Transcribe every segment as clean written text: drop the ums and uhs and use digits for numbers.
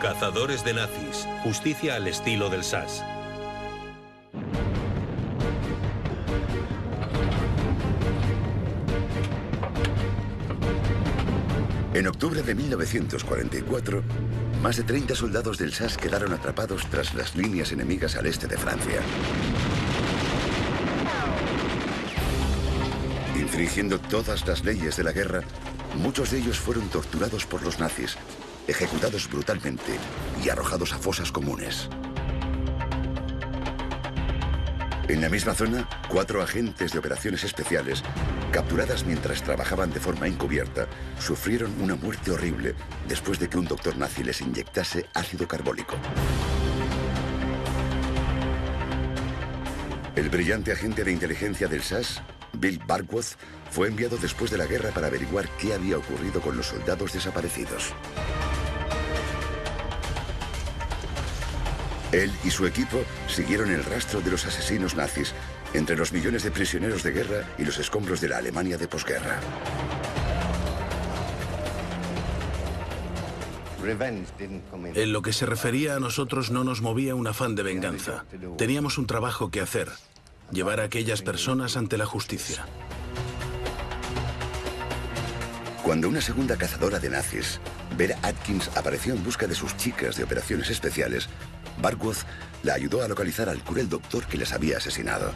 Cazadores de nazis. Justicia al estilo del SAS. En octubre de 1944, más de 30 soldados del SAS quedaron atrapados tras las líneas enemigas al este de Francia. Infringiendo todas las leyes de la guerra, muchos de ellos fueron torturados por los nazis, ejecutados brutalmente y arrojados a fosas comunes. En la misma zona, 4 agentes de operaciones especiales, capturadas mientras trabajaban de forma encubierta, sufrieron una muerte horrible después de que un doctor nazi les inyectase ácido carbólico. El brillante agente de inteligencia del SAS, Bill Barkworth, fue enviado después de la guerra para averiguar qué había ocurrido con los soldados desaparecidos. Él y su equipo siguieron el rastro de los asesinos nazis entre los millones de prisioneros de guerra y los escombros de la Alemania de posguerra. En lo que se refería a nosotros no nos movía un afán de venganza. Teníamos un trabajo que hacer: llevar a aquellas personas ante la justicia. Cuando una segunda cazadora de nazis, Vera Atkins, apareció en busca de sus chicas de operaciones especiales, Barkworth la ayudó a localizar al cruel doctor que les había asesinado.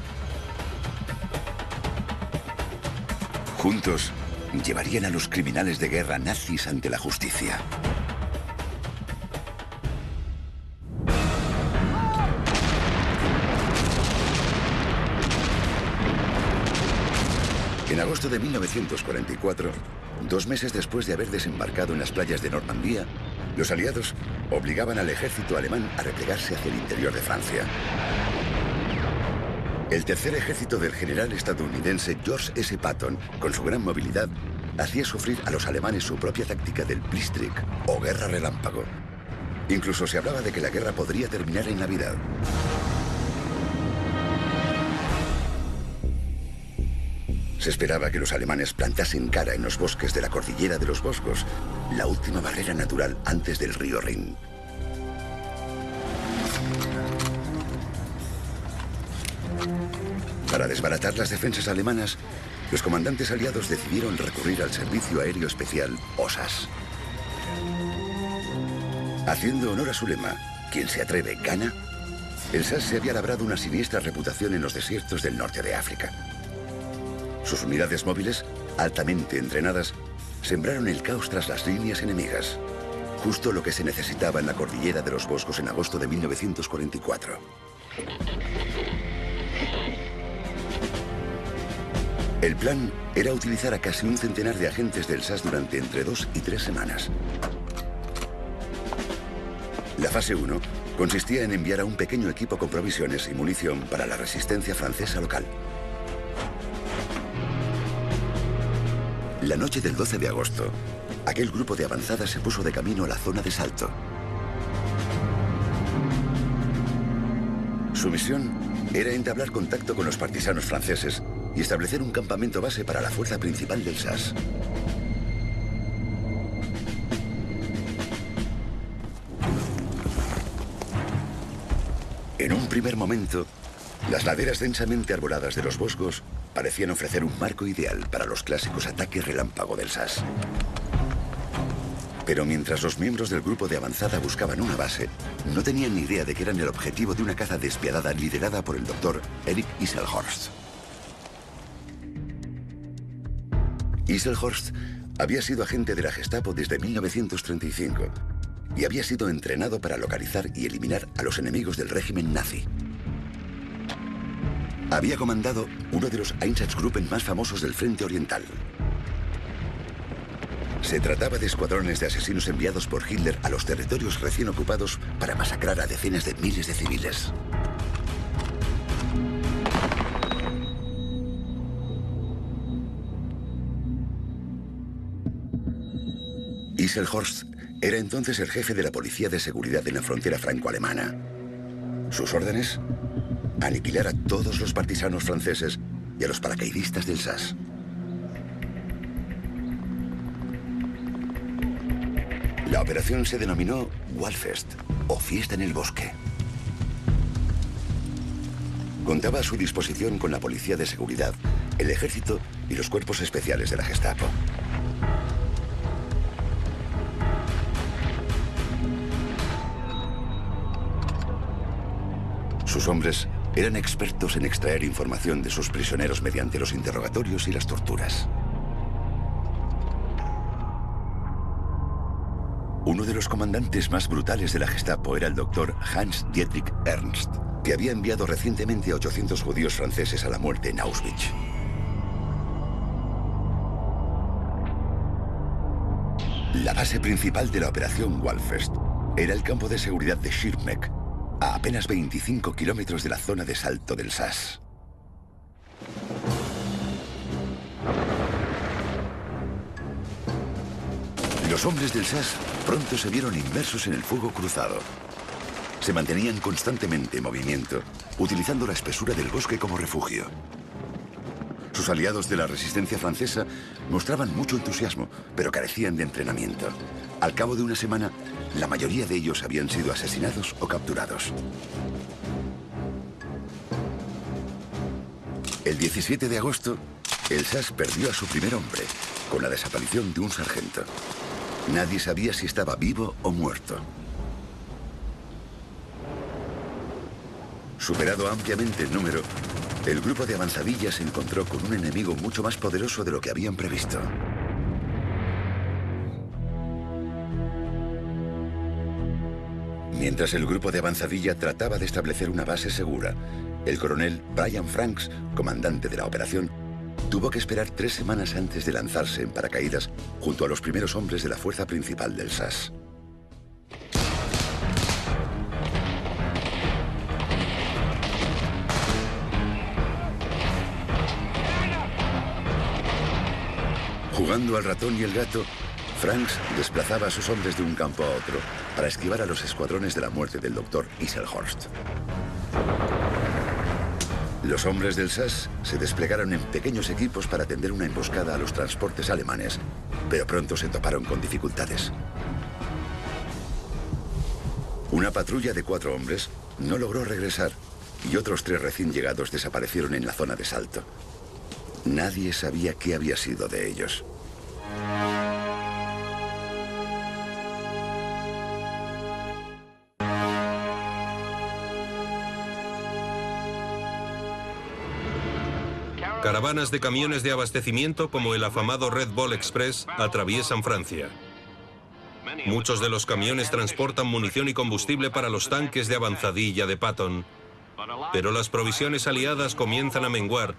Juntos, llevarían a los criminales de guerra nazis ante la justicia. En agosto de 1944, 2 meses después de haber desembarcado en las playas de Normandía, los aliados obligaban al ejército alemán a replegarse hacia el interior de Francia. El tercer ejército del general estadounidense George S. Patton, con su gran movilidad, hacía sufrir a los alemanes su propia táctica del Blitzkrieg, o guerra relámpago. Incluso se hablaba de que la guerra podría terminar en Navidad. Se esperaba que los alemanes plantasen cara en los bosques de la cordillera de los Vosgos, la última barrera natural antes del río Rin. Para desbaratar las defensas alemanas, los comandantes aliados decidieron recurrir al servicio aéreo especial OSAS. Haciendo honor a su lema, quien se atreve gana, el SAS se había labrado una siniestra reputación en los desiertos del norte de África. Sus unidades móviles, altamente entrenadas, sembraron el caos tras las líneas enemigas. Justo lo que se necesitaba en la cordillera de los Vosgos en agosto de 1944. El plan era utilizar a casi un centenar de agentes del SAS durante entre 2 y 3 semanas. La fase 1 consistía en enviar a un pequeño equipo con provisiones y munición para la resistencia francesa local. La noche del 12 de agosto, aquel grupo de avanzada se puso de camino a la zona de Salto. Su misión era entablar contacto con los partisanos franceses y establecer un campamento base para la fuerza principal del SAS. En un primer momento, las laderas densamente arboladas de los Vosgos parecían ofrecer un marco ideal para los clásicos ataques relámpago del SAS. Pero mientras los miembros del grupo de avanzada buscaban una base, no tenían ni idea de que eran el objetivo de una caza despiadada liderada por el doctor Erich Isselhorst. Isselhorst había sido agente de la Gestapo desde 1935 y había sido entrenado para localizar y eliminar a los enemigos del régimen nazi. Había comandado uno de los Einsatzgruppen más famosos del Frente Oriental. Se trataba de escuadrones de asesinos enviados por Hitler a los territorios recién ocupados para masacrar a decenas de miles de civiles. Isselhorst era entonces el jefe de la policía de seguridad en la frontera franco-alemana. Sus órdenes: aniquilar a todos los partisanos franceses y a los paracaidistas del SAS. La operación se denominó Walfest, o Fiesta en el Bosque. Contaba a su disposición con la policía de seguridad, el ejército y los cuerpos especiales de la Gestapo. Sus hombres eran expertos en extraer información de sus prisioneros mediante los interrogatorios y las torturas. Uno de los comandantes más brutales de la Gestapo era el doctor Hans-Dietrich Ernst, que había enviado recientemente a 800 judíos franceses a la muerte en Auschwitz. La base principal de la operación Walfest era el campo de seguridad de Schirmeck, a apenas 25 kilómetros de la zona de Salto del Sass. Los hombres del Sass pronto se vieron inmersos en el fuego cruzado. Se mantenían constantemente en movimiento, utilizando la espesura del bosque como refugio. Sus aliados de la resistencia francesa mostraban mucho entusiasmo, pero carecían de entrenamiento. Al cabo de una semana, la mayoría de ellos habían sido asesinados o capturados. El 17 de agosto, el Sass perdió a su primer hombre, con la desaparición de un sargento. Nadie sabía si estaba vivo o muerto. Superado ampliamente el número, el grupo de avanzadillas se encontró con un enemigo mucho más poderoso de lo que habían previsto. Mientras el grupo de avanzadilla trataba de establecer una base segura, el coronel Brian Franks, comandante de la operación, tuvo que esperar 3 semanas antes de lanzarse en paracaídas junto a los primeros hombres de la fuerza principal del Sass. Jugando al ratón y el gato, Franks desplazaba a sus hombres de un campo a otro para esquivar a los escuadrones de la muerte del doctor Isselhorst. Los hombres del Sass se desplegaron en pequeños equipos para tender una emboscada a los transportes alemanes, pero pronto se toparon con dificultades. Una patrulla de 4 hombres no logró regresar y otros 3 recién llegados desaparecieron en la zona de Salto. Nadie sabía qué había sido de ellos. Caravanas de camiones de abastecimiento como el afamado Red Ball Express atraviesan Francia. Muchos de los camiones transportan munición y combustible para los tanques de avanzadilla de Patton. Pero las provisiones aliadas comienzan a menguar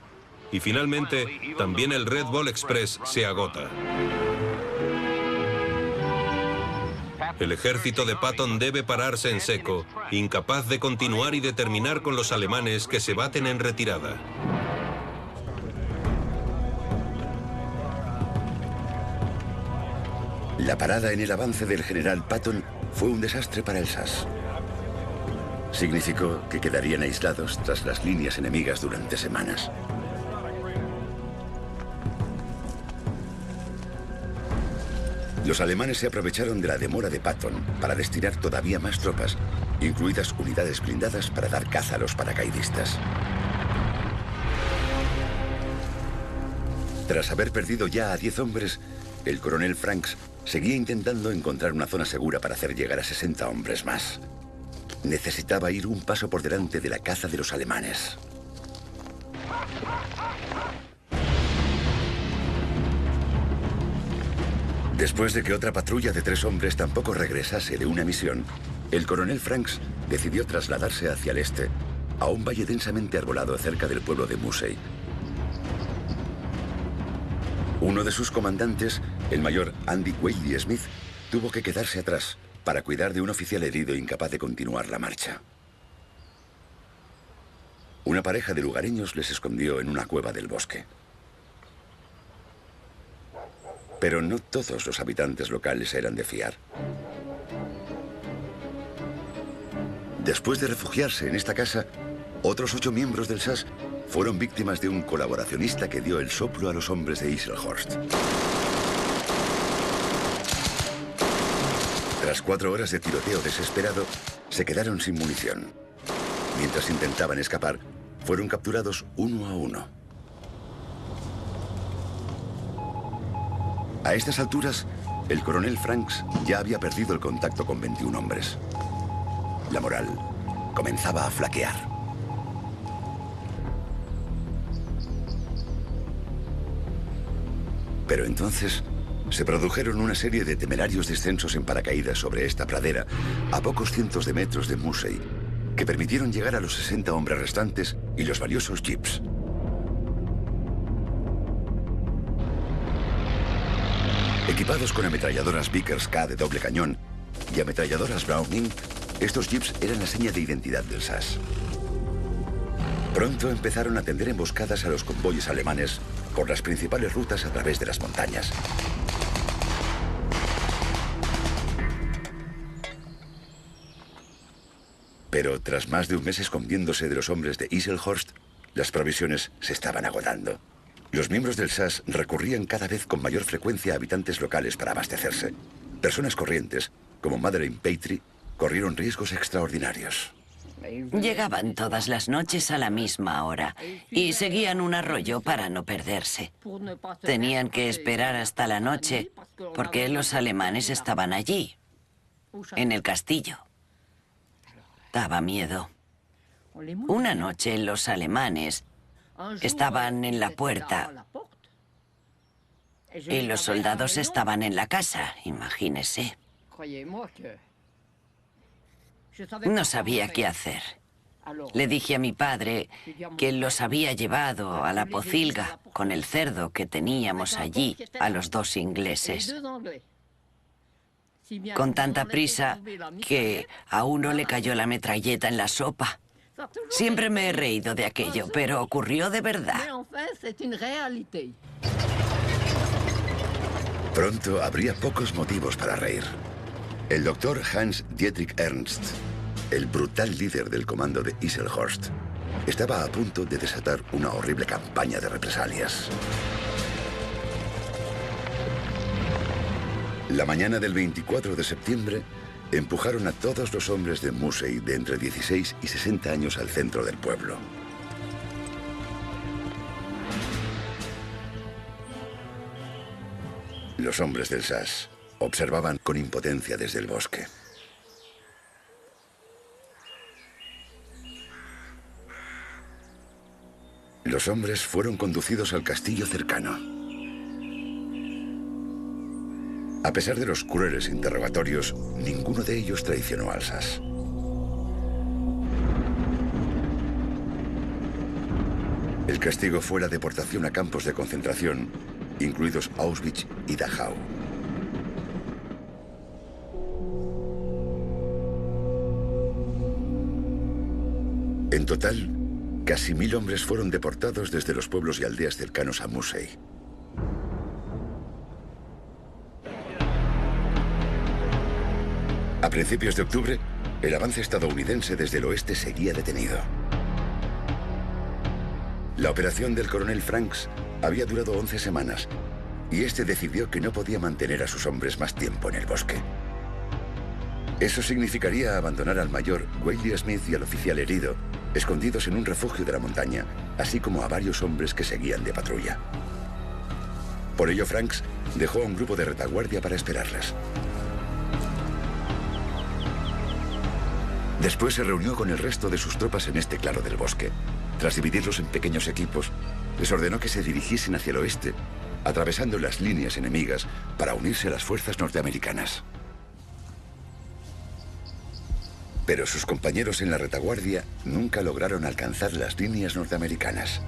y finalmente también el Red Ball Express se agota. El ejército de Patton debe pararse en seco, incapaz de continuar y de terminar con los alemanes que se baten en retirada. La parada en el avance del general Patton fue un desastre para el Sass. Significó que quedarían aislados tras las líneas enemigas durante semanas. Los alemanes se aprovecharon de la demora de Patton para destinar todavía más tropas, incluidas unidades blindadas para dar caza a los paracaidistas. Tras haber perdido ya a 10 hombres, el coronel Franks seguía intentando encontrar una zona segura para hacer llegar a 60 hombres más. Necesitaba ir un paso por delante de la caza de los alemanes. Después de que otra patrulla de 3 hombres tampoco regresase de una misión, el coronel Franks decidió trasladarse hacia el este, a un valle densamente arbolado cerca del pueblo de Musey. Uno de sus comandantes, el mayor Andy Whaley Smith, tuvo que quedarse atrás para cuidar de un oficial herido incapaz de continuar la marcha. Una pareja de lugareños les escondió en una cueva del bosque. Pero no todos los habitantes locales eran de fiar. Después de refugiarse en esta casa, otros 8 miembros del Sass fueron víctimas de un colaboracionista que dio el soplo a los hombres de Isselhorst. Tras 4 horas de tiroteo desesperado, se quedaron sin munición. Mientras intentaban escapar, fueron capturados uno a uno. A estas alturas, el coronel Franks ya había perdido el contacto con 21 hombres. La moral comenzaba a flaquear. Pero entonces se produjeron una serie de temerarios descensos en paracaídas sobre esta pradera a pocos cientos de metros de Moosey, que permitieron llegar a los 60 hombres restantes y los valiosos jeeps. Equipados con ametralladoras Vickers K de doble cañón y ametralladoras Browning, estos jeeps eran la seña de identidad del SAS. Pronto empezaron a tender emboscadas a los convoyes alemanes por las principales rutas a través de las montañas. Pero tras más de un mes escondiéndose de los hombres de Isselhorst, las provisiones se estaban agotando. Los miembros del SAS recurrían cada vez con mayor frecuencia a habitantes locales para abastecerse. Personas corrientes, como Madeleine Petrie, corrieron riesgos extraordinarios. Llegaban todas las noches a la misma hora y seguían un arroyo para no perderse. Tenían que esperar hasta la noche porque los alemanes estaban allí, en el castillo. Daba miedo. Una noche los alemanes estaban en la puerta y los soldados estaban en la casa, imagínese. No sabía qué hacer. Le dije a mi padre que los había llevado a la pocilga con el cerdo que teníamos allí a los 2 ingleses. Con tanta prisa que a uno le cayó la metralleta en la sopa. Siempre me he reído de aquello, pero ocurrió de verdad. Pronto habría pocos motivos para reír. El doctor Hans Dietrich Ernst, el brutal líder del comando de Isselhorst, estaba a punto de desatar una horrible campaña de represalias. La mañana del 24 de septiembre, empujaron a todos los hombres de Moosey de entre 16 y 60 años al centro del pueblo. Los hombres del SAS observaban con impotencia desde el bosque. Los hombres fueron conducidos al castillo cercano. A pesar de los crueles interrogatorios, ninguno de ellos traicionó al SAS. El castigo fue la deportación a campos de concentración, incluidos Auschwitz y Dachau. En total, casi 1000 hombres fueron deportados desde los pueblos y aldeas cercanos a Moosey. A principios de octubre, el avance estadounidense desde el oeste seguía detenido. La operación del coronel Franks había durado 11 semanas, y este decidió que no podía mantener a sus hombres más tiempo en el bosque. Eso significaría abandonar al mayor Wiley Smith y al oficial herido, escondidos en un refugio de la montaña, así como a varios hombres que seguían de patrulla. Por ello, Franks dejó a un grupo de retaguardia para esperarlas. Después se reunió con el resto de sus tropas en este claro del bosque. Tras dividirlos en pequeños equipos, les ordenó que se dirigiesen hacia el oeste, atravesando las líneas enemigas para unirse a las fuerzas norteamericanas. Pero sus compañeros en la retaguardia nunca lograron alcanzar las líneas norteamericanas.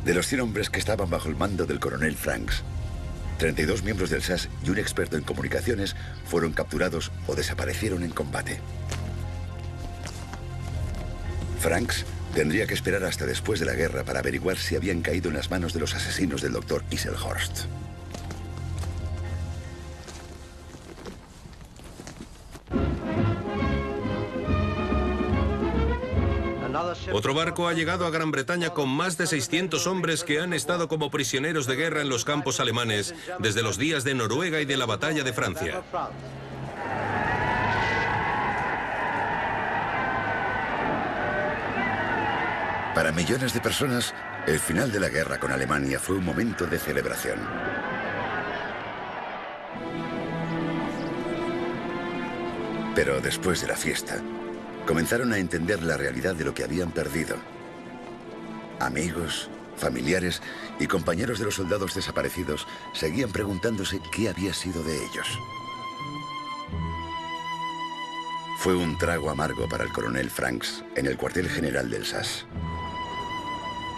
De los 100 hombres que estaban bajo el mando del coronel Franks, 32 miembros del SAS y un experto en comunicaciones fueron capturados o desaparecieron en combate. Franks tendría que esperar hasta después de la guerra para averiguar si habían caído en las manos de los asesinos del Dr. Isselhorst. Otro barco ha llegado a Gran Bretaña con más de 600 hombres que han estado como prisioneros de guerra en los campos alemanes desde los días de Noruega y de la batalla de Francia. Para millones de personas, el final de la guerra con Alemania fue un momento de celebración. Pero después de la fiesta, comenzaron a entender la realidad de lo que habían perdido. Amigos, familiares y compañeros de los soldados desaparecidos seguían preguntándose qué había sido de ellos. Fue un trago amargo para el coronel Franks en el cuartel general del SAS.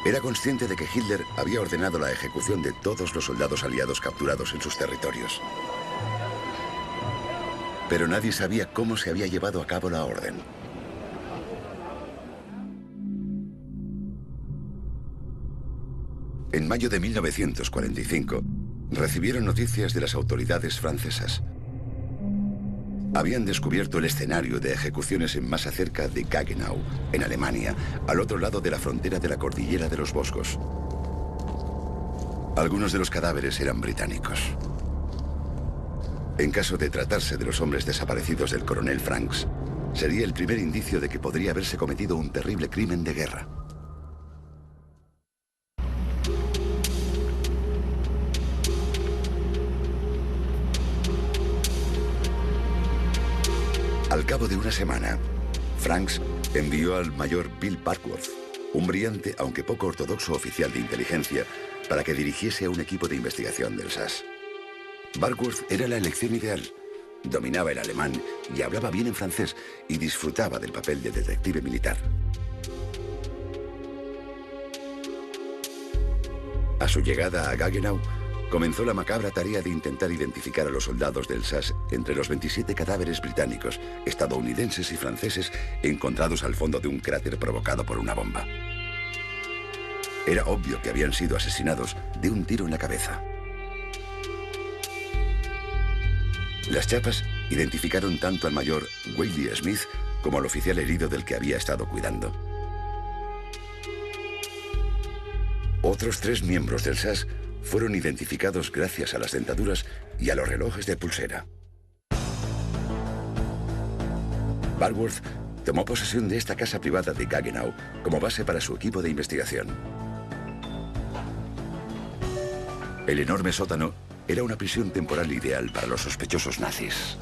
Era consciente de que Hitler había ordenado la ejecución de todos los soldados aliados capturados en sus territorios. Pero nadie sabía cómo se había llevado a cabo la orden. En mayo de 1945, recibieron noticias de las autoridades francesas. Habían descubierto el escenario de ejecuciones en masa cerca de Gaggenau, en Alemania, al otro lado de la frontera de la cordillera de los Vosgos. Algunos de los cadáveres eran británicos. En caso de tratarse de los hombres desaparecidos del coronel Franks, sería el primer indicio de que podría haberse cometido un terrible crimen de guerra. Al cabo de una semana, Franks envió al mayor Bill Barkworth, un brillante aunque poco ortodoxo oficial de inteligencia, para que dirigiese a un equipo de investigación del SAS. Barkworth era la elección ideal. Dominaba el alemán y hablaba bien en francés y disfrutaba del papel de detective militar. A su llegada a Gaggenau, comenzó la macabra tarea de intentar identificar a los soldados del SAS entre los 27 cadáveres británicos, estadounidenses y franceses encontrados al fondo de un cráter provocado por una bomba. Era obvio que habían sido asesinados de un tiro en la cabeza. Las chapas identificaron tanto al mayor Willie Smith como al oficial herido del que había estado cuidando. Otros 3 miembros del SAS fueron identificados gracias a las dentaduras y a los relojes de pulsera. Barkworth tomó posesión de esta casa privada de Gaggenau como base para su equipo de investigación. El enorme sótano era una prisión temporal ideal para los sospechosos nazis.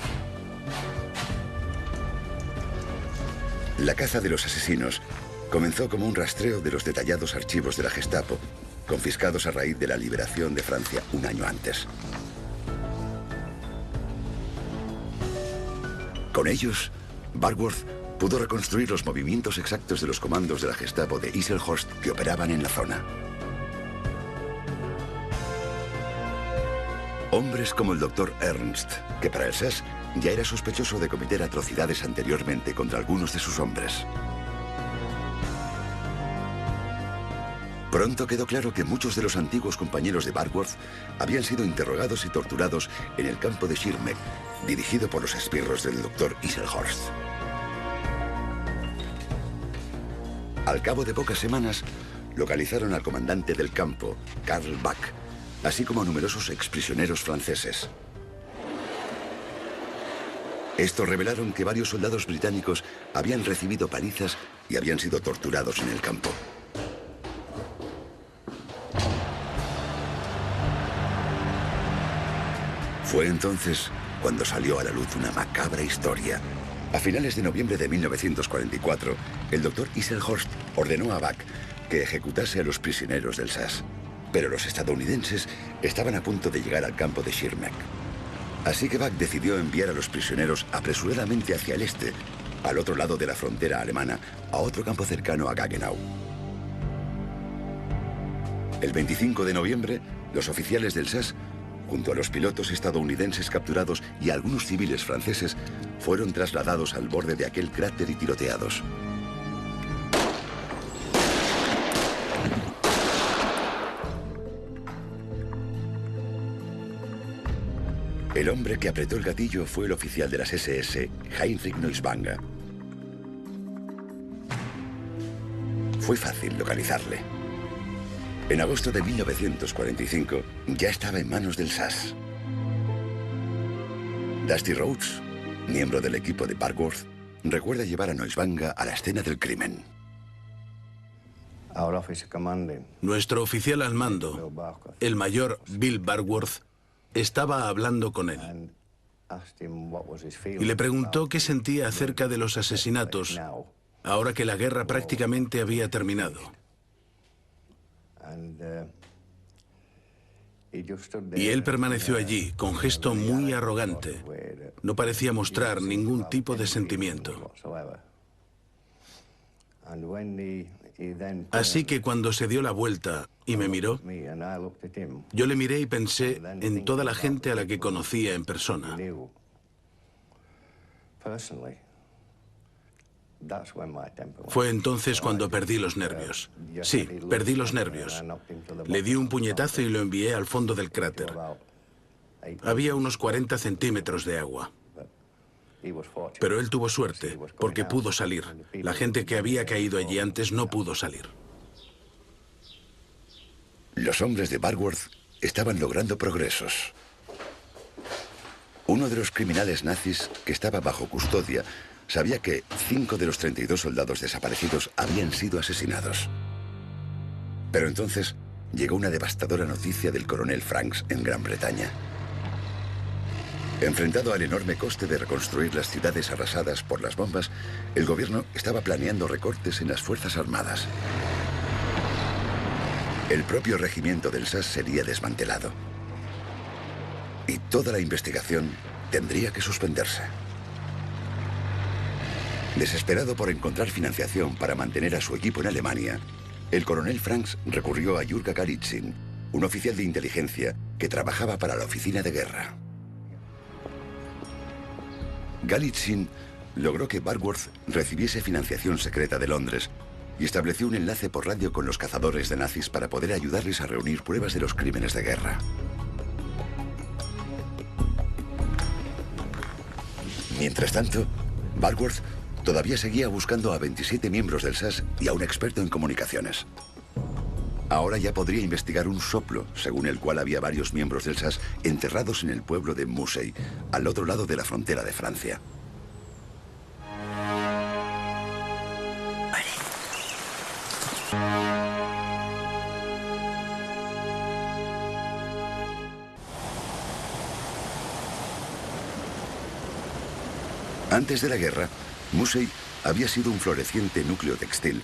La caza de los asesinos comenzó como un rastreo de los detallados archivos de la Gestapo, confiscados a raíz de la liberación de Francia un año antes. Con ellos, Barkworth pudo reconstruir los movimientos exactos de los comandos de la Gestapo de Isselhorst que operaban en la zona. Hombres como el Dr. Ernst, que para el SAS ya era sospechoso de cometer atrocidades anteriormente contra algunos de sus hombres. Pronto quedó claro que muchos de los antiguos compañeros de Barkworth habían sido interrogados y torturados en el campo de Schirmeck, dirigido por los esbirros del Dr. Isselhorst. Al cabo de pocas semanas, localizaron al comandante del campo, Karl Bach, así como a numerosos exprisioneros franceses. Estos revelaron que varios soldados británicos habían recibido palizas y habían sido torturados en el campo. Fue entonces cuando salió a la luz una macabra historia. A finales de noviembre de 1944, el Dr. Isselhorst ordenó a Bach que ejecutase a los prisioneros del SAS. Pero los estadounidenses estaban a punto de llegar al campo de Schirmeck. Así que Bach decidió enviar a los prisioneros apresuradamente hacia el este, al otro lado de la frontera alemana, a otro campo cercano a Gaggenau. El 25 de noviembre, los oficiales del SAS, junto a los pilotos estadounidenses capturados y a algunos civiles franceses, fueron trasladados al borde de aquel cráter y tiroteados. El hombre que apretó el gatillo fue el oficial de las SS, Heinrich Neuschwanger. Fue fácil localizarle. En agosto de 1945 ya estaba en manos del SAS. Dusty Rhodes, miembro del equipo de Barkworth, recuerda llevar a Neuschwanger a la escena del crimen. Nuestro oficial al mando, el mayor Bill Barkworth, estaba hablando con él y le preguntó qué sentía acerca de los asesinatos ahora que la guerra prácticamente había terminado. Y él permaneció allí, con gesto muy arrogante. No parecía mostrar ningún tipo de sentimiento. Así que cuando se dio la vuelta y me miró, yo le miré y pensé en toda la gente a la que conocía en persona. Fue entonces cuando perdí los nervios. Sí, perdí los nervios. Le di un puñetazo y lo envié al fondo del cráter. Había unos 40 centímetros de agua. Pero él tuvo suerte, porque pudo salir. La gente que había caído allí antes no pudo salir. Los hombres de Barkworth estaban logrando progresos. Uno de los criminales nazis que estaba bajo custodia sabía que 5 de los 32 soldados desaparecidos habían sido asesinados. Pero entonces llegó una devastadora noticia del coronel Franks en Gran Bretaña. Enfrentado al enorme coste de reconstruir las ciudades arrasadas por las bombas, el gobierno estaba planeando recortes en las Fuerzas Armadas. El propio regimiento del SAS sería desmantelado. Y toda la investigación tendría que suspenderse. Desesperado por encontrar financiación para mantener a su equipo en Alemania, el coronel Franks recurrió a Jurga Galitzin, un oficial de inteligencia que trabajaba para la oficina de guerra. Galitzin logró que Barkworth recibiese financiación secreta de Londres y estableció un enlace por radio con los cazadores de nazis para poder ayudarles a reunir pruebas de los crímenes de guerra. Mientras tanto, Barkworth todavía seguía buscando a 27 miembros del SAS y a un experto en comunicaciones. Ahora ya podría investigar un soplo, según el cual había varios miembros del SAS enterrados en el pueblo de Mousey, al otro lado de la frontera de Francia. Antes de la guerra, Mousey había sido un floreciente núcleo textil,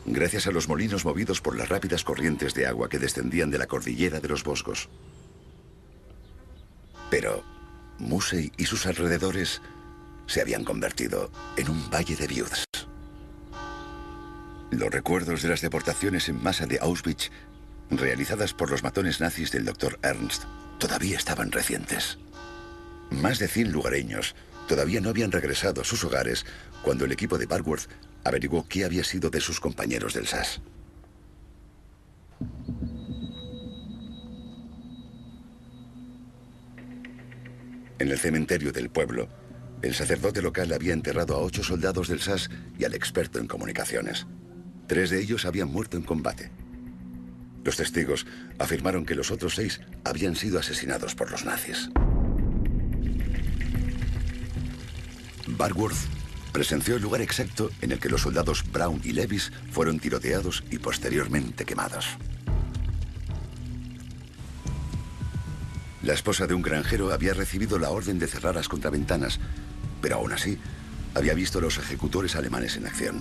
gracias a los molinos movidos por las rápidas corrientes de agua que descendían de la cordillera de los Vosgos. Pero Mousey y sus alrededores se habían convertido en un valle de viudas. Los recuerdos de las deportaciones en masa de Auschwitz, realizadas por los matones nazis del Dr. Ernst, todavía estaban recientes. Más de 100 lugareños todavía no habían regresado a sus hogares cuando el equipo de Barkworth averiguó qué había sido de sus compañeros del SAS. En el cementerio del pueblo, el sacerdote local había enterrado a 8 soldados del SAS y al experto en comunicaciones. 3 de ellos habían muerto en combate. Los testigos afirmaron que los otros 6 habían sido asesinados por los nazis. Barkworth presenció el lugar exacto en el que los soldados Brown y Levis fueron tiroteados y posteriormente quemados. La esposa de un granjero había recibido la orden de cerrar las contraventanas, pero aún así había visto a los ejecutores alemanes en acción.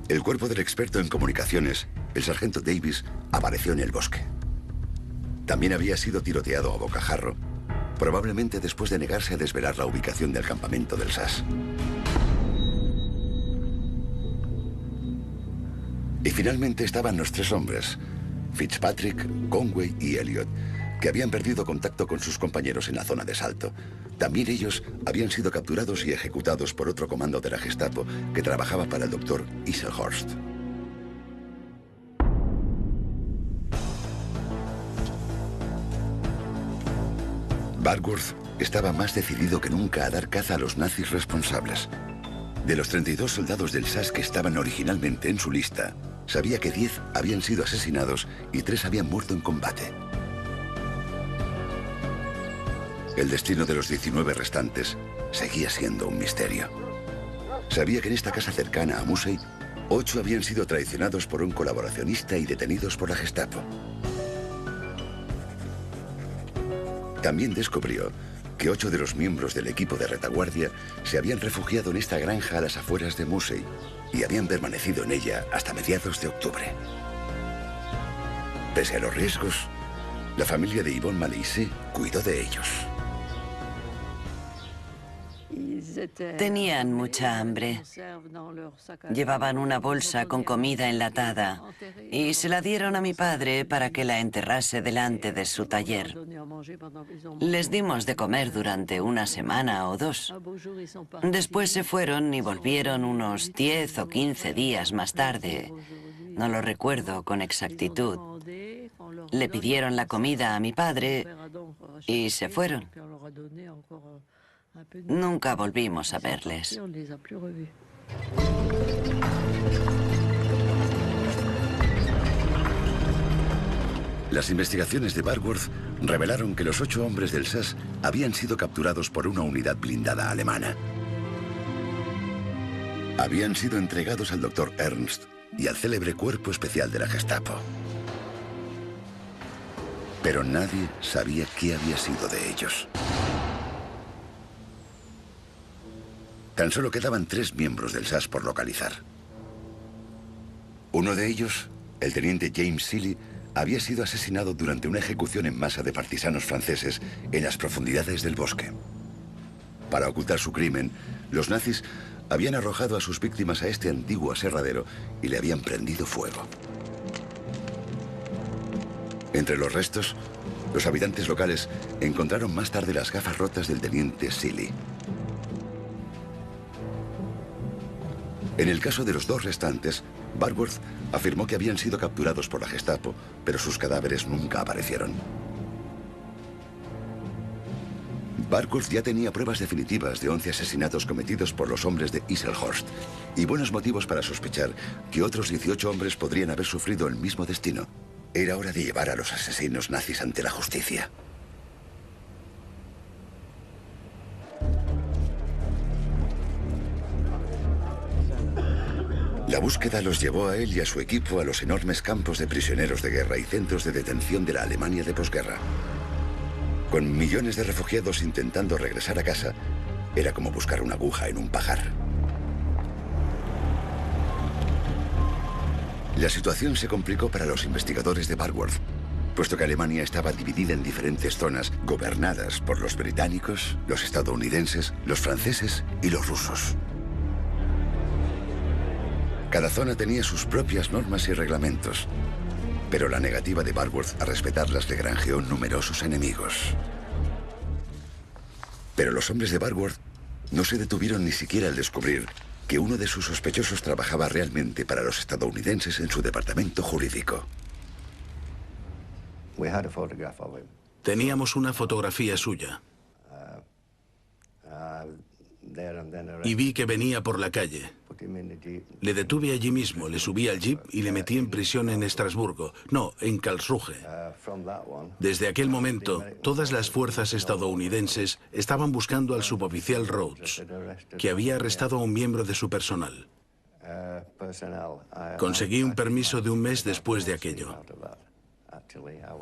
El cuerpo del experto en comunicaciones, el sargento Davis, apareció en el bosque. También había sido tiroteado a bocajarro, probablemente después de negarse a desvelar la ubicación del campamento del SAS. Y finalmente estaban los 3 hombres, Fitzpatrick, Conway y Elliot, que habían perdido contacto con sus compañeros en la zona de Salto. También ellos habían sido capturados y ejecutados por otro comando de la Gestapo que trabajaba para el Dr. Isselhorst. Barkworth estaba más decidido que nunca a dar caza a los nazis responsables. De los 32 soldados del SAS que estaban originalmente en su lista, sabía que 10 habían sido asesinados y 3 habían muerto en combate. El destino de los 19 restantes seguía siendo un misterio. Sabía que en esta casa cercana a Musey, 8 habían sido traicionados por un colaboracionista y detenidos por la Gestapo. También descubrió que 8 de los miembros del equipo de retaguardia se habían refugiado en esta granja a las afueras de Musey y habían permanecido en ella hasta mediados de octubre. Pese a los riesgos, la familia de Yvonne Malaissé cuidó de ellos. Tenían mucha hambre. Llevaban una bolsa con comida enlatada y se la dieron a mi padre para que la enterrase delante de su taller. Les dimos de comer durante una semana o 2. Después se fueron y volvieron unos 10 o 15 días más tarde. No lo recuerdo con exactitud. Le pidieron la comida a mi padre y se fueron. Nunca volvimos a verles. Las investigaciones de Barkworth revelaron que los 8 hombres del SAS habían sido capturados por una unidad blindada alemana. Habían sido entregados al Dr. Ernst y al célebre cuerpo especial de la Gestapo. Pero nadie sabía qué había sido de ellos. Tan solo quedaban 3 miembros del SAS por localizar. Uno de ellos, el teniente James Seeley, había sido asesinado durante una ejecución en masa de partisanos franceses en las profundidades del bosque. Para ocultar su crimen, los nazis habían arrojado a sus víctimas a este antiguo aserradero y le habían prendido fuego. Entre los restos, los habitantes locales encontraron más tarde las gafas rotas del teniente Seeley. En el caso de los 2 restantes, Barkworth afirmó que habían sido capturados por la Gestapo, pero sus cadáveres nunca aparecieron. Barkworth ya tenía pruebas definitivas de 11 asesinatos cometidos por los hombres de Isselhorst y buenos motivos para sospechar que otros 18 hombres podrían haber sufrido el mismo destino. Era hora de llevar a los asesinos nazis ante la justicia. La búsqueda los llevó a él y a su equipo a los enormes campos de prisioneros de guerra y centros de detención de la Alemania de posguerra. Con millones de refugiados intentando regresar a casa, era como buscar una aguja en un pajar. La situación se complicó para los investigadores de Barkworth, puesto que Alemania estaba dividida en diferentes zonas gobernadas por los británicos, los estadounidenses, los franceses y los rusos. Cada zona tenía sus propias normas y reglamentos, pero la negativa de Barkworth a respetarlas le granjeó numerosos enemigos. Pero los hombres de Barkworth no se detuvieron ni siquiera al descubrir que uno de sus sospechosos trabajaba realmente para los estadounidenses en su departamento jurídico. Teníamos una fotografía suya. Y vi que venía por la calle. Le detuve allí mismo, le subí al jeep y le metí en prisión en Estrasburgo. No, en Karlsruhe. Desde aquel momento, todas las fuerzas estadounidenses estaban buscando al suboficial Rhodes, que había arrestado a un miembro de su personal. Conseguí un permiso de 1 mes después de aquello.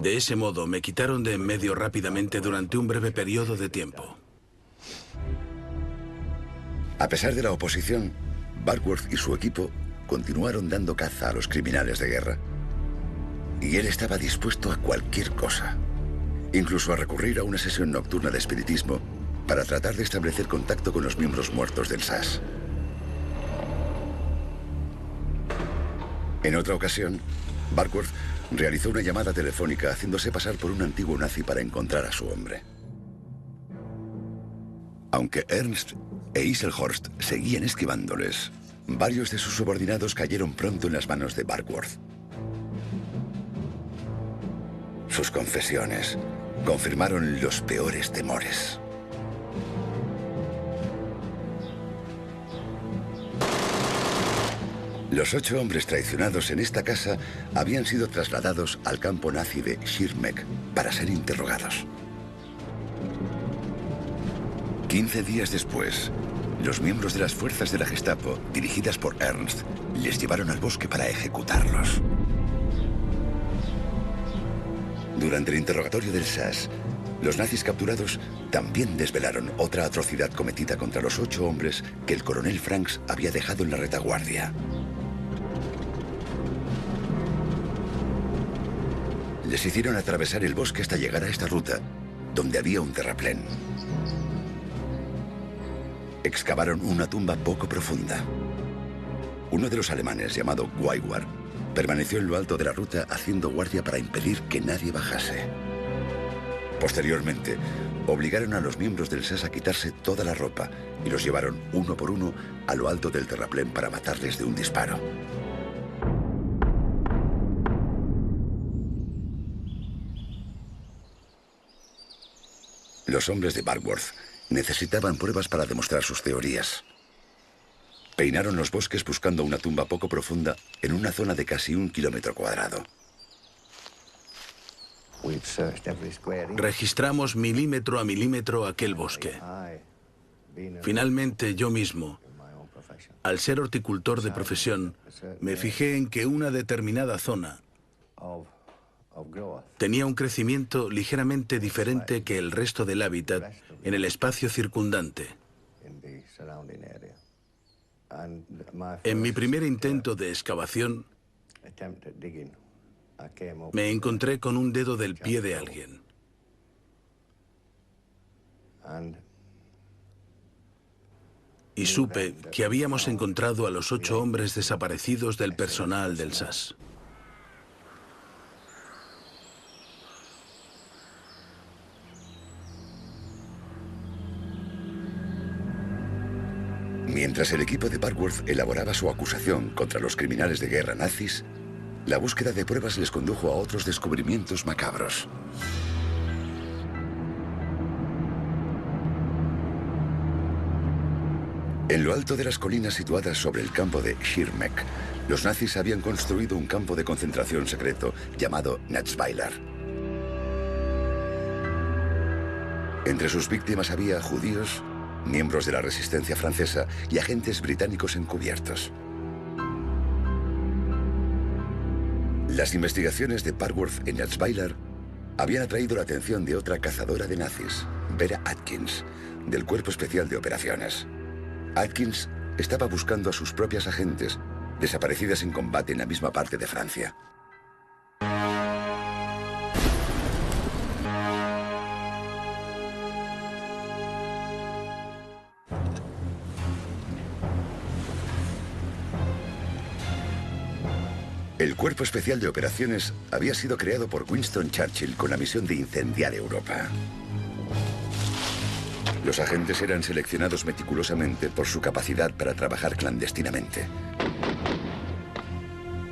De ese modo, me quitaron de en medio rápidamente durante un breve periodo de tiempo. A pesar de la oposición, Barkworth y su equipo continuaron dando caza a los criminales de guerra. Y él estaba dispuesto a cualquier cosa, incluso a recurrir a una sesión nocturna de espiritismo para tratar de establecer contacto con los miembros muertos del SAS. En otra ocasión, Barkworth realizó una llamada telefónica haciéndose pasar por un antiguo nazi para encontrar a su hombre. Aunque Ernst e Isselhorst seguían esquivándoles, varios de sus subordinados cayeron pronto en las manos de Barkworth. Sus confesiones confirmaron los peores temores. Los 8 hombres traicionados en esta casa habían sido trasladados al campo nazi de Schirmeck para ser interrogados. 15 días después, Los miembros de las fuerzas de la Gestapo, dirigidas por Ernst, les llevaron al bosque para ejecutarlos. Durante el interrogatorio del SAS, los nazis capturados también desvelaron otra atrocidad cometida contra los 8 hombres que el coronel Franks había dejado en la retaguardia. Les hicieron atravesar el bosque hasta llegar a esta ruta, donde había un terraplén. Excavaron una tumba poco profunda. Uno de los alemanes, llamado Weiwar, permaneció en lo alto de la ruta haciendo guardia para impedir que nadie bajase. Posteriormente, obligaron a los miembros del SAS a quitarse toda la ropa y los llevaron uno por uno a lo alto del terraplén para matarles de un disparo. Los hombres de Barkworth necesitaban pruebas para demostrar sus teorías. Peinaron los bosques buscando una tumba poco profunda en una zona de casi 1 kilómetro cuadrado. Registramos milímetro a milímetro aquel bosque. Finalmente, yo mismo, al ser horticultor de profesión, me fijé en que una determinada zona tenía un crecimiento ligeramente diferente que el resto del hábitat en el espacio circundante. En mi primer intento de excavación, me encontré con un dedo del pie de alguien. Y supe que habíamos encontrado a los 8 hombres desaparecidos del personal del SAS. Mientras el equipo de Barkworth elaboraba su acusación contra los criminales de guerra nazis, la búsqueda de pruebas les condujo a otros descubrimientos macabros. En lo alto de las colinas situadas sobre el campo de Schirmeck, los nazis habían construido un campo de concentración secreto llamado Natzweiler. Entre sus víctimas había judíos, miembros de la resistencia francesa y agentes británicos encubiertos. Las investigaciones de Barkworth en Natzweiler habían atraído la atención de otra cazadora de nazis, Vera Atkins, del Cuerpo Especial de Operaciones. Atkins estaba buscando a sus propias agentes, desaparecidas en combate en la misma parte de Francia. El Cuerpo Especial de Operaciones había sido creado por Winston Churchill con la misión de incendiar Europa. Los agentes eran seleccionados meticulosamente por su capacidad para trabajar clandestinamente.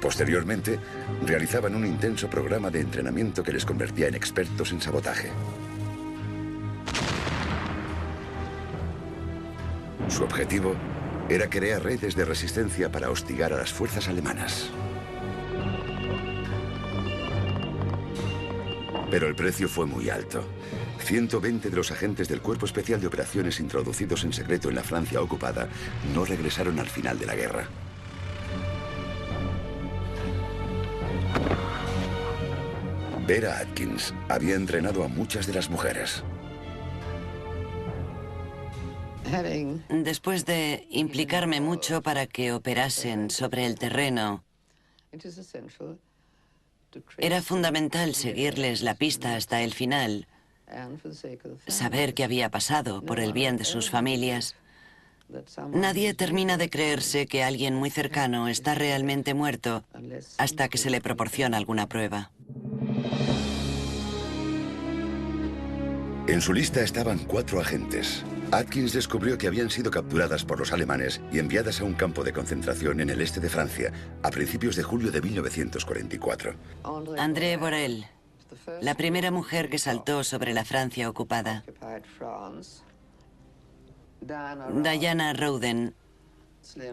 Posteriormente, realizaban un intenso programa de entrenamiento que les convertía en expertos en sabotaje. Su objetivo era crear redes de resistencia para hostigar a las fuerzas alemanas. Pero el precio fue muy alto. 120 de los agentes del Cuerpo Especial de Operaciones introducidos en secreto en la Francia ocupada no regresaron al final de la guerra. Vera Atkins había entrenado a muchas de las mujeres. Después de implicarme mucho para que operasen sobre el terreno, era fundamental seguirles la pista hasta el final, saber qué había pasado por el bien de sus familias. Nadie termina de creerse que alguien muy cercano está realmente muerto hasta que se le proporciona alguna prueba. En su lista estaban 4 agentes. Atkins descubrió que habían sido capturadas por los alemanes y enviadas a un campo de concentración en el este de Francia a principios de julio de 1944. André Borel, la primera mujer que saltó sobre la Francia ocupada. Diana Rowden,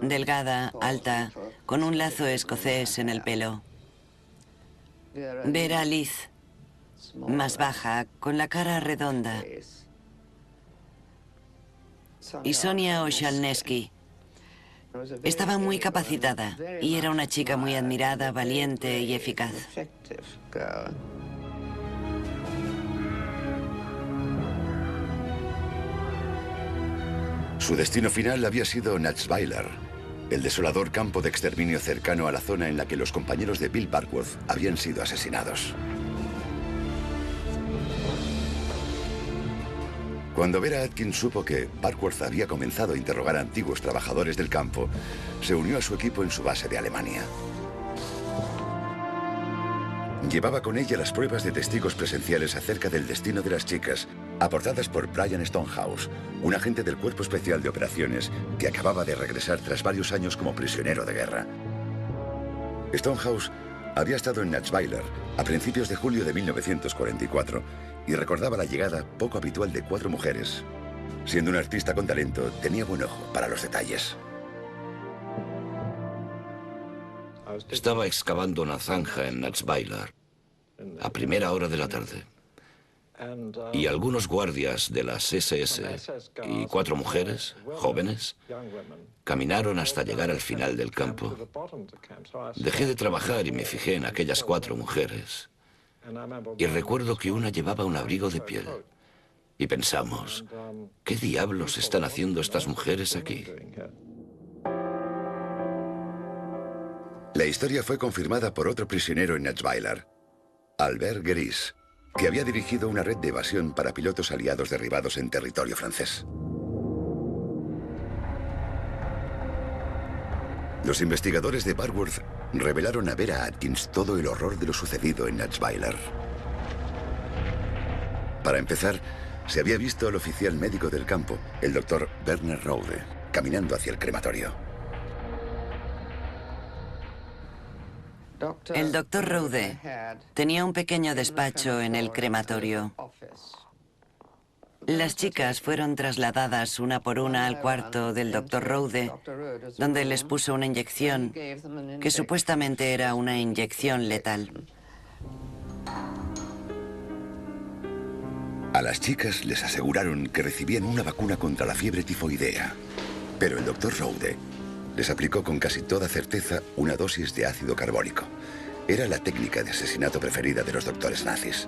delgada, alta, con un lazo escocés en el pelo. Vera Liz, más baja, con la cara redonda. y Sonia Ochalneski. Estaba muy capacitada y era una chica muy admirada, valiente y eficaz. Su destino final había sido Natzweiler, el desolador campo de exterminio cercano a la zona en la que los compañeros de Bill Barkworth habían sido asesinados. Cuando Vera Atkins supo que Barkworth había comenzado a interrogar a antiguos trabajadores del campo, se unió a su equipo en su base de Alemania. Llevaba con ella las pruebas de testigos presenciales acerca del destino de las chicas, aportadas por Brian Stonehouse, un agente del Cuerpo Especial de Operaciones que acababa de regresar tras varios años como prisionero de guerra. Stonehouse había estado en Natzweiler a principios de julio de 1944 y recordaba la llegada poco habitual de 4 mujeres. Siendo un artista con talento, tenía buen ojo para los detalles. Estaba excavando una zanja en Natzweiler a primera hora de la tarde. Y algunos guardias de las SS y 4 mujeres, jóvenes, caminaron hasta llegar al final del campo. Dejé de trabajar y me fijé en aquellas 4 mujeres. Y recuerdo que una llevaba un abrigo de piel. Y pensamos, ¿qué diablos están haciendo estas mujeres aquí? La historia fue confirmada por otro prisionero en Natzweiler, Albert Geris, que había dirigido una red de evasión para pilotos aliados derribados en territorio francés. Los investigadores de Barkworth revelaron a Vera Atkins todo el horror de lo sucedido en Natzweiler. Para empezar, se había visto al oficial médico del campo, el doctor Werner Rode, caminando hacia el crematorio. El doctor Rode tenía un pequeño despacho en el crematorio. Las chicas fueron trasladadas una por una al cuarto del doctor Rode, donde les puso una inyección que supuestamente era una inyección letal. A las chicas les aseguraron que recibían una vacuna contra la fiebre tifoidea, pero el doctor Rode les aplicó con casi toda certeza una dosis de ácido carbónico. Era la técnica de asesinato preferida de los doctores nazis.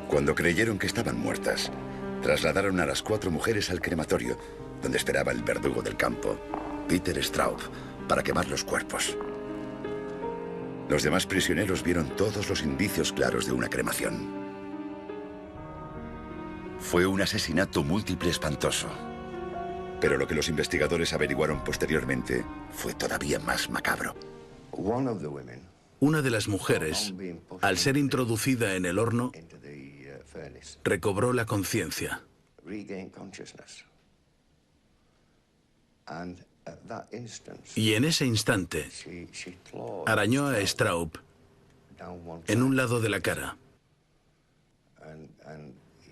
Cuando creyeron que estaban muertas, trasladaron a las 4 mujeres al crematorio, donde esperaba el verdugo del campo, Peter Straub, para quemar los cuerpos. Los demás prisioneros vieron todos los indicios claros de una cremación. Fue un asesinato múltiple espantoso. Pero lo que los investigadores averiguaron posteriormente fue todavía más macabro. Una de las mujeres, al ser introducida en el horno, recobró la conciencia. Y en ese instante, arañó a Straub en un lado de la cara.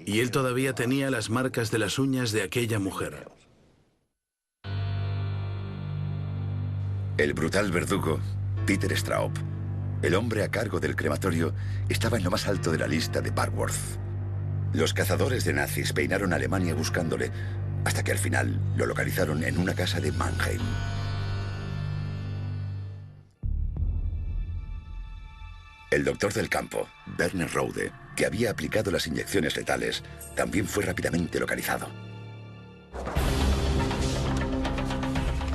Y él todavía tenía las marcas de las uñas de aquella mujer. El brutal verdugo, Peter Straub, el hombre a cargo del crematorio, estaba en lo más alto de la lista de Barkworth. Los cazadores de nazis peinaron a Alemania buscándole, hasta que al final lo localizaron en una casa de Mannheim. El doctor del campo, Werner Rode, que había aplicado las inyecciones letales, también fue rápidamente localizado.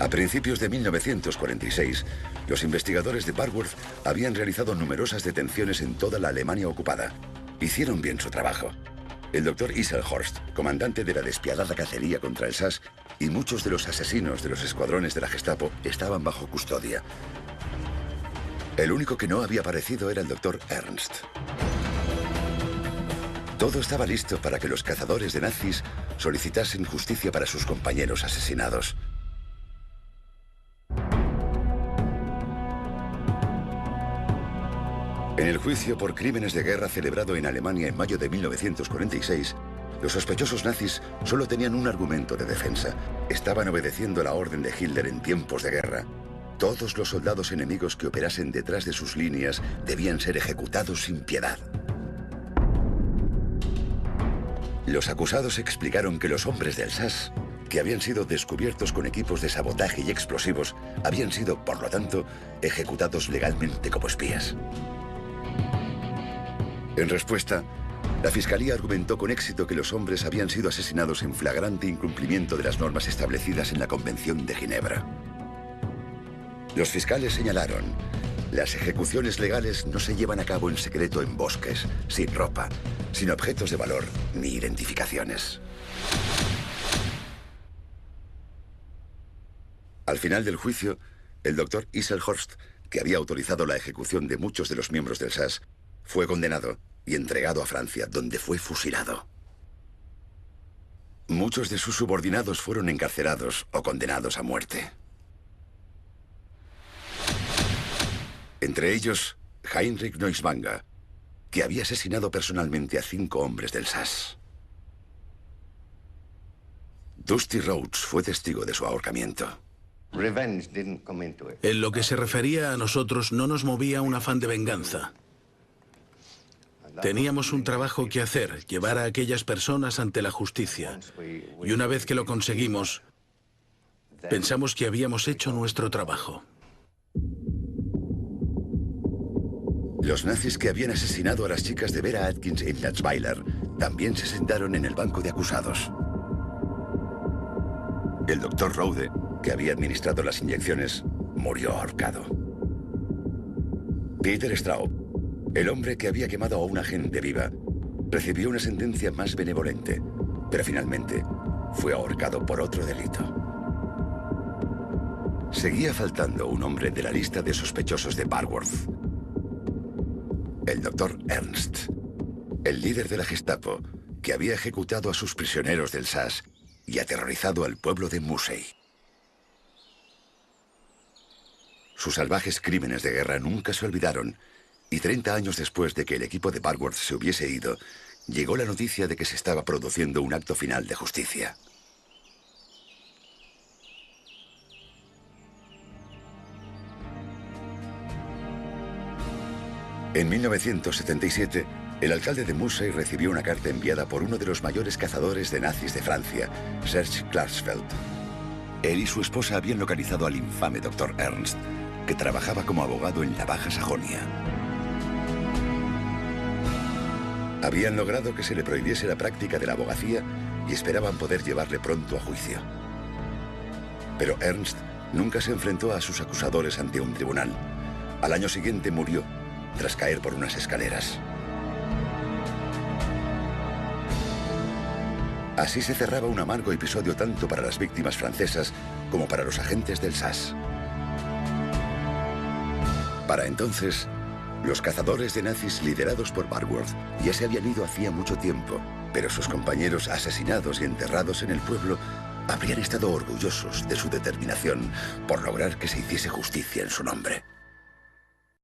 A principios de 1946, los investigadores de Barkworth habían realizado numerosas detenciones en toda la Alemania ocupada. Hicieron bien su trabajo. El doctor Iselhorst, comandante de la despiadada cacería contra el SAS, y muchos de los asesinos de los escuadrones de la Gestapo estaban bajo custodia. El único que no había aparecido era el doctor Ernst. Todo estaba listo para que los cazadores de nazis solicitasen justicia para sus compañeros asesinados. En el juicio por crímenes de guerra celebrado en Alemania en mayo de 1946, los sospechosos nazis solo tenían un argumento de defensa. Estaban obedeciendo la orden de Hitler en tiempos de guerra. Todos los soldados enemigos que operasen detrás de sus líneas debían ser ejecutados sin piedad. Los acusados explicaron que los hombres del SAS, que habían sido descubiertos con equipos de sabotaje y explosivos, habían sido, por lo tanto, ejecutados legalmente como espías. En respuesta, la Fiscalía argumentó con éxito que los hombres habían sido asesinados en flagrante incumplimiento de las normas establecidas en la Convención de Ginebra. Los fiscales señalaron: las ejecuciones legales no se llevan a cabo en secreto en bosques, sin ropa, sin objetos de valor ni identificaciones. Al final del juicio, el doctor Isselhorst, que había autorizado la ejecución de muchos de los miembros del SAS, fue condenado y entregado a Francia, donde fue fusilado. Muchos de sus subordinados fueron encarcelados o condenados a muerte. Entre ellos, Heinrich Neuswanger, que había asesinado personalmente a 5 hombres del SAS. Dusty Rhodes fue testigo de su ahorcamiento. En lo que se refería a nosotros, no nos movía un afán de venganza. Teníamos un trabajo que hacer, llevar a aquellas personas ante la justicia. Y una vez que lo conseguimos, pensamos que habíamos hecho nuestro trabajo. Los nazis que habían asesinado a las chicas de Vera Atkins en Natzweiler también se sentaron en el banco de acusados. El doctor Rode, que había administrado las inyecciones, murió ahorcado. Peter Straub, el hombre que había quemado a una agente viva, recibió una sentencia más benevolente, pero finalmente fue ahorcado por otro delito. Seguía faltando un hombre de la lista de sospechosos de Barworth. El doctor Ernst, el líder de la Gestapo, que había ejecutado a sus prisioneros del SAS y aterrorizado al pueblo de Musey. Sus salvajes crímenes de guerra nunca se olvidaron, y 30 años después de que el equipo de Barworth se hubiese ido, llegó la noticia de que se estaba produciendo un acto final de justicia. En 1977, el alcalde de Musey recibió una carta enviada por uno de los mayores cazadores de nazis de Francia, Serge Klarsfeld. Él y su esposa habían localizado al infame doctor Ernst, que trabajaba como abogado en la Baja Sajonia. Habían logrado que se le prohibiese la práctica de la abogacía y esperaban poder llevarle pronto a juicio. Pero Ernst nunca se enfrentó a sus acusadores ante un tribunal. Al año siguiente murió, tras caer por unas escaleras. Así se cerraba un amargo episodio tanto para las víctimas francesas como para los agentes del SAS. Para entonces, los cazadores de nazis liderados por Barworth ya se habían ido hacía mucho tiempo, pero sus compañeros asesinados y enterrados en el pueblo habrían estado orgullosos de su determinación por lograr que se hiciese justicia en su nombre.